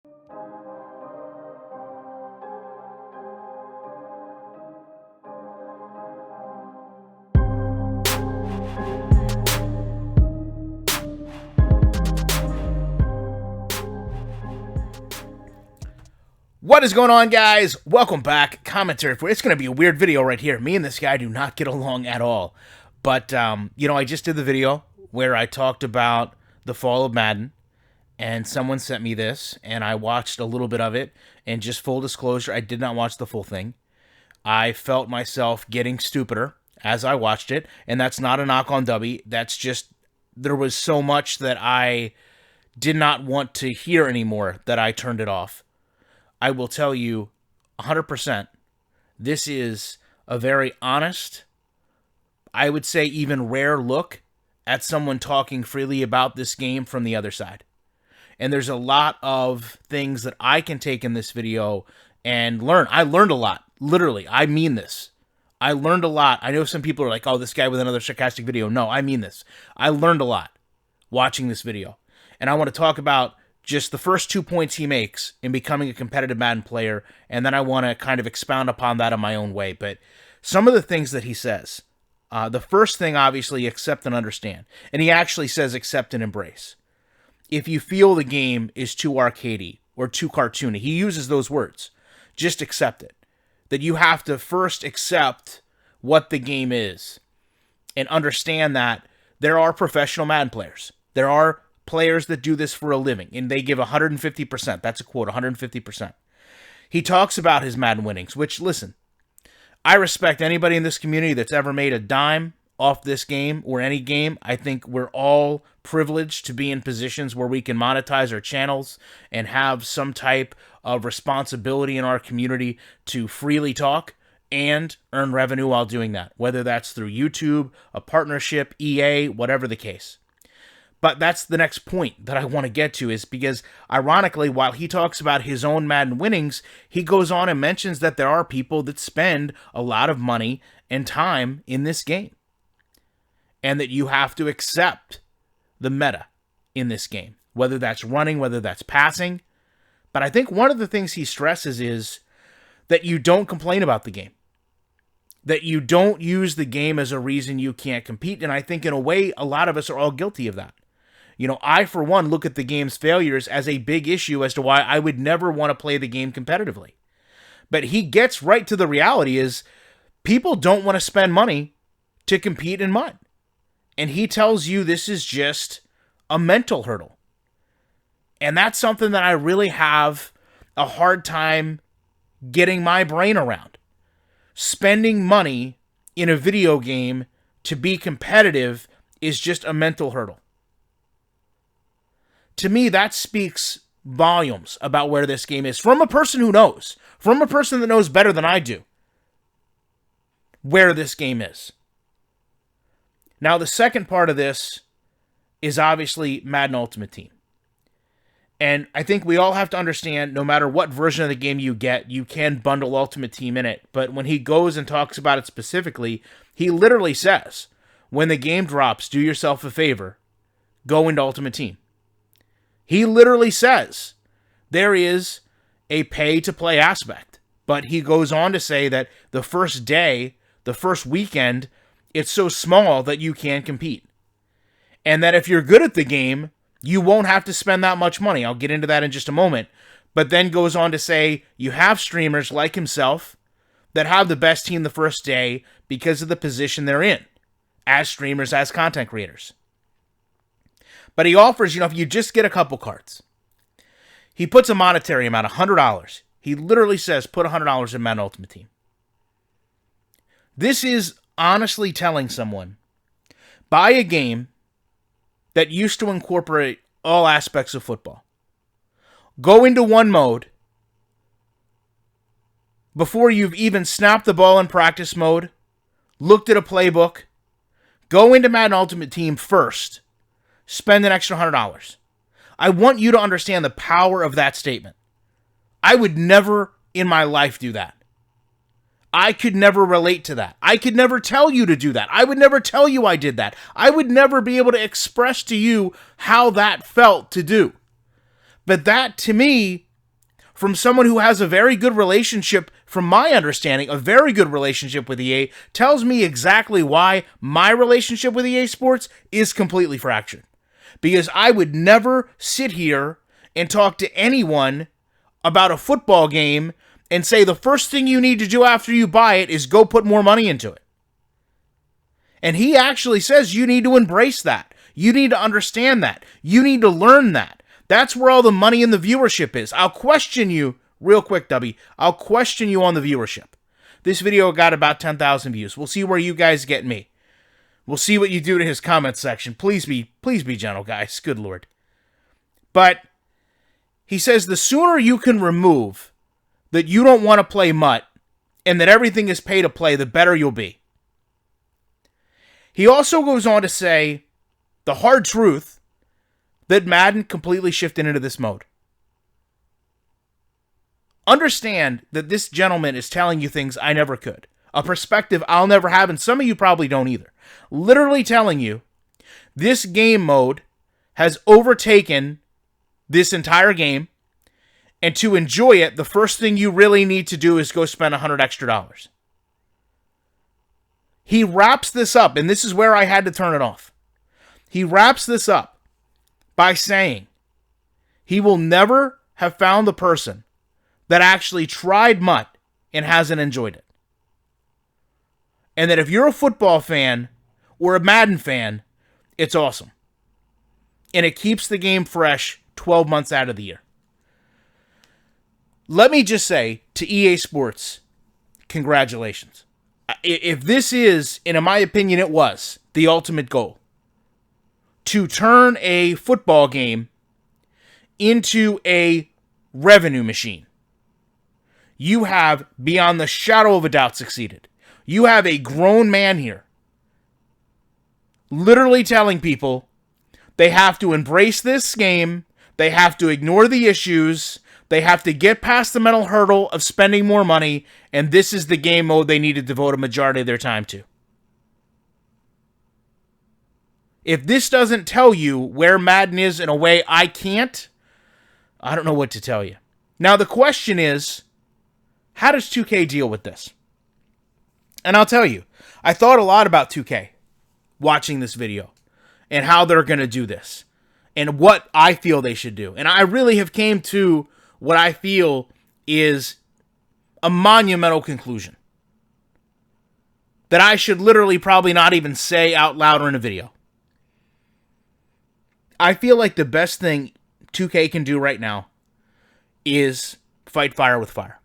What is going on, guys? Welcome back. Commentary for it's going to be a weird video right here. Me and this guy do not get along at all. But, I just did the video where I talked about the fall of Madden, and someone sent me this, and I watched a little bit of it, and just full disclosure, I did not watch the full thing. I felt myself getting stupider as I watched it, and that's not a knock on Dubby. That's just, there was so much that I did not want to hear anymore that I turned it off. I will tell you 100%, this is a very honest, I would say even rare look at someone talking freely about this game from the other side. And there's a lot of things that I can take in this video and learn. I learned a lot, literally. I mean this. I learned a lot. I know some people are like, oh, this guy with another sarcastic video. No, I mean this. I learned a lot watching this video. And I want to talk about just the first 2 points he makes in becoming a competitive Madden player, and then I want to kind of expound upon that in my own way. But some of the things that he says, the first thing, obviously, accept and understand. And he actually says accept and embrace. If you feel the game is too arcadey or too cartoony, he uses those words. Just accept it. That you have to first accept what the game is and understand that there are professional Madden players. There are players that do this for a living, and they give 150%. That's a quote, 150%. He talks about his Madden winnings, which, listen, I respect anybody in this community that's ever made a dime off this game or any game. I think we're all privileged to be in positions where we can monetize our channels and have some type of responsibility in our community to freely talk and earn revenue while doing that, whether that's through YouTube, a partnership, EA, whatever the case. But that's the next point that I want to get to, is because, ironically, while he talks about his own Madden winnings, he goes on and mentions that there are people that spend a lot of money and time in this game. And that you have to accept the meta in this game, whether that's running, whether that's passing. But I think one of the things he stresses is that you don't complain about the game. That you don't use the game as a reason you can't compete. And I think, in a way, a lot of us are all guilty of that. I, for one, look at the game's failures as a big issue as to why I would never want to play the game competitively. But he gets right to the reality is people don't want to spend money to compete in mud. And he tells you this is just a mental hurdle. And that's something that I really have a hard time getting my brain around. Spending money in a video game to be competitive is just a mental hurdle. To me, that speaks volumes about where this game is. From a person who knows. From a person that knows better than I do where this game is. Now, the second part of this is obviously Madden Ultimate Team. And I think we all have to understand, no matter what version of the game you get, you can bundle Ultimate Team in it. But when he goes and talks about it specifically, he literally says, when the game drops, do yourself a favor, go into Ultimate Team. He literally says there is a pay-to-play aspect. But he goes on to say that the first day, the first weekend, it's so small that you can't compete. And that if you're good at the game, you won't have to spend that much money. I'll get into that in just a moment. But then goes on to say you have streamers like himself that have the best team the first day because of the position they're in as streamers, as content creators. But he offers, if you just get a couple cards, he puts a monetary amount, $100. He literally says, put $100 in Madden Ultimate Team. This is honestly telling someone, buy a game that used to incorporate all aspects of football. Go into one mode before you've even snapped the ball in practice mode, looked at a playbook, go into Madden Ultimate Team first, spend an extra $100. I want you to understand the power of that statement. I would never in my life do that. I could never relate to that. I could never tell you to do that. I would never tell you I did that. I would never be able to express to you how that felt to do. But that, to me, from someone who has a very good relationship, from my understanding, a very good relationship with EA, tells me exactly why my relationship with EA Sports is completely fractured. Because I would never sit here and talk to anyone about a football game and say the first thing you need to do after you buy it is go put more money into it. And he actually says you need to embrace that. You need to understand that. You need to learn that. That's where all the money in the viewership is. I'll question you, real quick, Dubby. I'll question you on the viewership. This video got about 10,000 views. We'll see where you guys get me. We'll see what you do to his comment section. Please be gentle, guys. Good Lord. But he says the sooner you can remove that you don't want to play MUT and that everything is pay to play, the better you'll be. He also goes on to say the hard truth that Madden completely shifted into this mode. Understand that this gentleman is telling you things I never could. A perspective I'll never have, and some of you probably don't either. Literally telling you this game mode has overtaken this entire game, and to enjoy it, the first thing you really need to do is go spend $100 extra. He wraps this up, and this is where I had to turn it off. He wraps this up by saying he will never have found the person that actually tried MUT and hasn't enjoyed it. And that if you're a football fan or a Madden fan, it's awesome. And it keeps the game fresh 12 months out of the year. Let me just say to EA Sports, congratulations. If this is, and in my opinion it was, the ultimate goal, to turn a football game into a revenue machine, you have, beyond the shadow of a doubt, succeeded. You have a grown man here literally telling people they have to embrace this game, they have to ignore the issues, they have to get past the mental hurdle of spending more money, and this is the game mode they need to devote a majority of their time to. If this doesn't tell you where Madden is in a way I can't, I don't know what to tell you. Now the question is, how does 2K deal with this? And I'll tell you, I thought a lot about 2K watching this video and how they're going to do this and what I feel they should do. And I really have came to what I feel is a monumental conclusion that I should literally probably not even say out loud or in a video. I feel like the best thing 2K can do right now is fight fire with fire.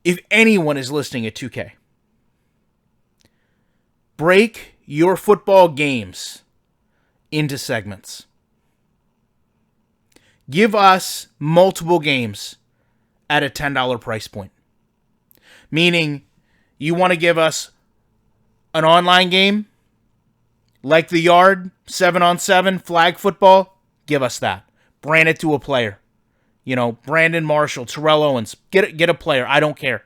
If anyone is listening at 2K, break your football games into segments. Give us multiple games at a $10 price point. Meaning, you want to give us an online game, like the Yard, 7-on-7, flag football, give us that. Brand it to a player. You know, Brandon Marshall, Terrell Owens, get a player, I don't care.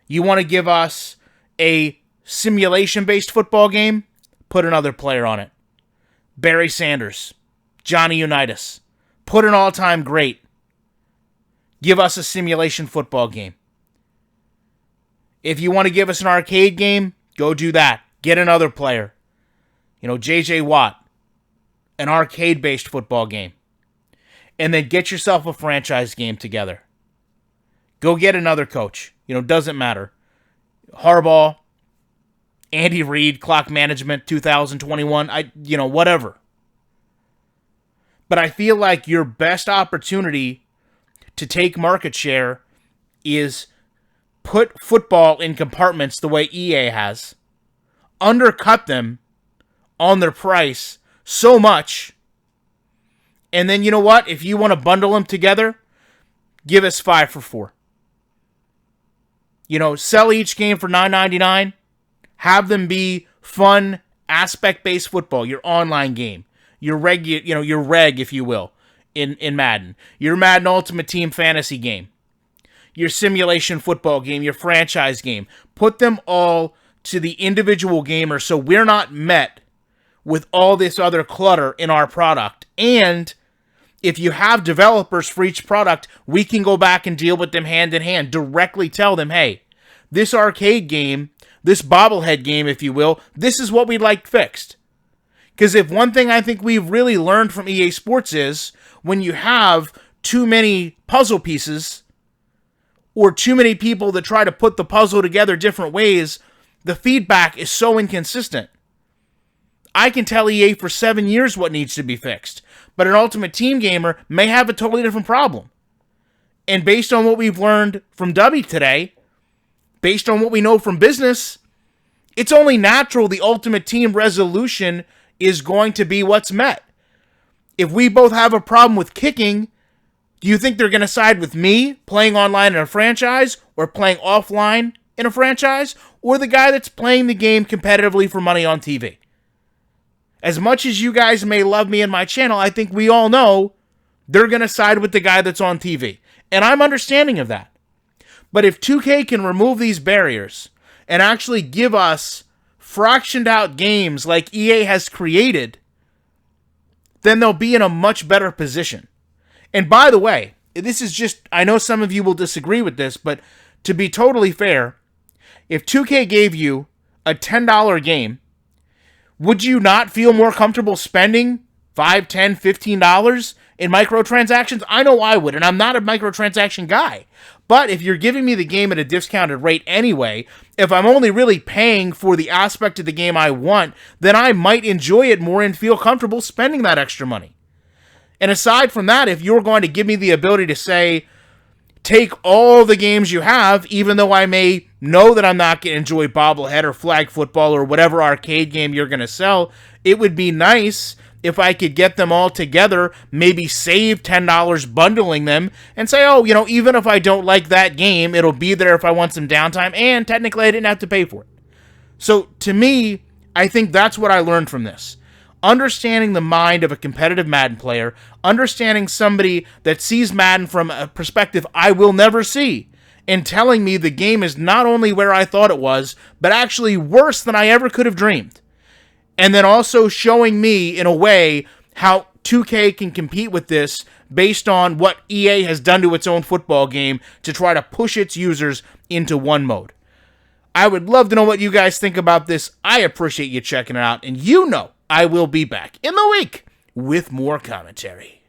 You want to give us a simulation-based football game, put another player on it. Barry Sanders, Johnny Unitas, put an all-time great. Give us a simulation football game. If you want to give us an arcade game, go do that. Get another player. You know, J.J. Watt, an arcade-based football game. And then get yourself a franchise game together. Go get another coach. You know, doesn't matter. Harbaugh, Andy Reid, Clock Management 2021, whatever. But I feel like your best opportunity to take market share is put football in compartments the way EA has, undercut them on their price so much, and then you know what? If you want to bundle them together, give us 5 for $4. You know, sell each game for $9.99. Have them be fun, aspect-based football. Your online game, your reg, if you will, in Madden. Your Madden Ultimate Team Fantasy game. Your simulation football game, your franchise game. Put them all to the individual gamer so we're not met with all this other clutter in our product. And If you have developers for each product, we can go back and deal with them hand in hand. Directly tell them, hey, this arcade game, this bobblehead game, if you will, this is what we'd like fixed. Because if one thing I think we've really learned from EA Sports is when you have too many puzzle pieces or too many people that try to put the puzzle together different ways, the feedback is so inconsistent. I can tell EA for 7 years what needs to be fixed, but an Ultimate Team gamer may have a totally different problem. And based on what we've learned from Dubby today, based on what we know from business, it's only natural the Ultimate Team resolution is going to be what's met. If we both have a problem with kicking, do you think they're going to side with me playing online in a franchise or playing offline in a franchise, or the guy that's playing the game competitively for money on TV? As much as you guys may love me and my channel, I think we all know they're going to side with the guy that's on TV. And I'm understanding of that. But if 2K can remove these barriers and actually give us fractioned out games like EA has created, then they'll be in a much better position. And by the way, this is just, I know some of you will disagree with this, but to be totally fair, if 2K gave you a $10 game, would you not feel more comfortable spending $5, $10, $15 in microtransactions? I know I would, and I'm not a microtransaction guy. But if you're giving me the game at a discounted rate anyway, if I'm only really paying for the aspect of the game I want, then I might enjoy it more and feel comfortable spending that extra money. And aside from that, if you're going to give me the ability to say, take all the games you have, even though I may know that I'm not going to enjoy bobblehead or flag football or whatever arcade game you're going to sell, it would be nice if I could get them all together, maybe save $10 bundling them, and say, oh, you know, even if I don't like that game, it'll be there if I want some downtime, and technically I didn't have to pay for it. So, to me, I think that's what I learned from this. Understanding the mind of a competitive Madden player, understanding somebody that sees Madden from a perspective I will never see, and telling me the game is not only where I thought it was, but actually worse than I ever could have dreamed. And then also showing me, in a way, how 2K can compete with this based on what EA has done to its own football game to try to push its users into one mode. I would love to know what you guys think about this. I appreciate you checking it out, and you know I will be back in the week with more commentary.